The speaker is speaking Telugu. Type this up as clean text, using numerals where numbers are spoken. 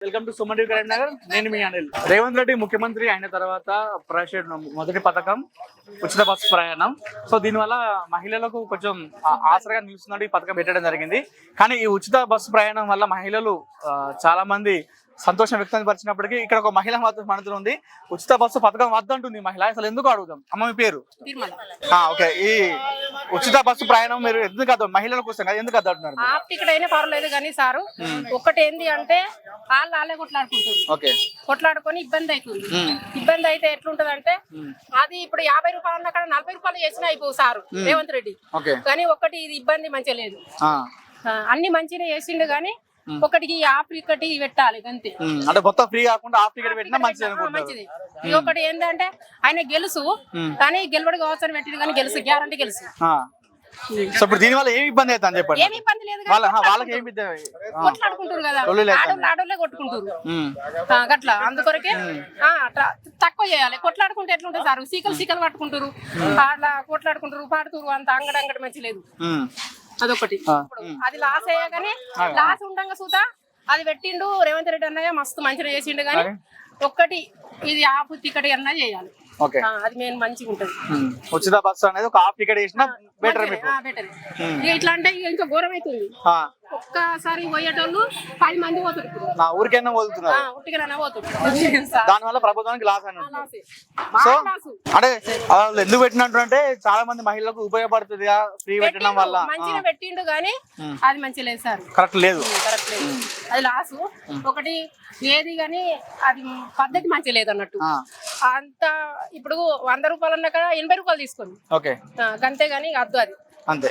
Welcome to Suman TV Karimnagar. నేను మీ అనిల్. రేవంత్ రెడ్డి ముఖ్యమంత్రి అయిన తర్వాత ప్రవేశపెట్టిన మొదటి పథకం ఉచిత బస్సు ప్రయాణం. సో దీనివల్ల మహిళలకు కొంచెం ఆసరగా నిలుస్తున్నట్టు ఈ పథకం పెట్టడం జరిగింది. కానీ ఈ ఉచిత బస్సు ప్రయాణం వల్ల మహిళలు చాలా మంది సంతోషం వ్యక్తం పరిచినప్పటికీ ఇక్కడ ఒక మహిళ మాత్రం మనతో ఉచిత బస్సు పథకం వద్దంటుంది మహిళ. అసలు ఎందుకు అడుగుదాం. అమ్మ మీ పేరు? ఓకే. ఈ ఉచిత బస్సు ప్రయాణం మీరు ఎందుకు వద్దాం, మహిళల కోసం కదా, ఎందుకు వద్దంటున్నారు? టికెట్ అయినా పర్వాలేదు కానీ సారు ఒకటి ఏంది అంటే వాళ్ళే కొట్లాడుకుంటారు. ఓకే. కొట్లాడుకొని ఇబ్బంది అవుతుంది. ఇబ్బంది అయితే ఎట్లుంటది అంటే అది ఇప్పుడు 50 రూపాయలు అక్కడ 40 రూపాయలు చేసినా అయిపో సారు రేవంత్ రెడ్డి. కానీ ఒకటి ఇది ఇబ్బంది మంచిగా లేదు. అన్ని మంచిగా చేసిండు కానీ ఒకటికి హాఫ్ టికెట్ పెట్టాలి అంతే. అంటే మొత్తం ఫ్రీ కాకుండా హాఫ్ టికెట్ పెట్టినా మంచిది. ఒకటి ఏంటంటే ఆయన గెలుసు కానీ గెలవడు కావచ్చు పెట్టింది కానీ గెలుసు గ్యారంటీ గెలుసు. సో ఇప్పుడు దీని వల్ల ఏమి ఇబ్బంది అవుతుంది అని చెప్పండి. ఏమి ఇబ్బంది లేదు, వాళ్ళకి ఏమి కొట్లాడుకుంటారు కదా, ఆడోళ్ళే కొట్టుకుంటారు గట్లా. అందుకొరకే తక్కువ చేయాలి. కొట్లాడుకుంటే ఎట్లుంటుంది సార్, సీకలు పట్టుకుంటారు, అట్లా కొట్లాడుకుంటారు, పాడుతారు, అంత అంగడి మంచి లేదు. అదొకటి. అది లాస్ అయ్యా కానీ లాస్ ఉండగా చూద్దా అది పెట్టిండు రేవంత్ రెడ్డి అన్నయ్య మస్తు మంచిగా చేసిండు. కానీ ఒక్కటి ఇది హాఫ్ టికెట్ అన్నా చేయాలి. అది మెయిన్ మంచిగా ఉంటది. ఉచిత బస్సు అనేది ఒక హాఫ్ టికెట్ వేసినా బెటర్. బెటర్. ఇట్లా అంటే ఇంకా ఘోరం అవుతుంది. ఒక్కసారి పోయేటోళ్ళు 10 మంది పోతుంటారు. ఊరికైనా పోతున్నారు. దాని వల్ల ప్రభుత్వానికి లాస్ అని. సో అంటే ఎందుకు పెట్టినట్టు అంటే చాలా మంది మహిళలకు ఉపయోగపడుతుంది ఫ్రీ పెట్టడం వల్ల. మంచిగా పెట్టిండు కానీ అది మంచి లేదు సార్, కరెక్ట్ లేదు. అది లాస్ ఒకటి ఏది కానీ అది పద్ధతి మంచి లేదు అన్నట్టు. అంత ఇప్పుడు 100 రూపాయలు అన్నాక 80 రూపాయలు తీసుకోండి. ఓకే. అంతే గానీ అద్దు అది అంతే.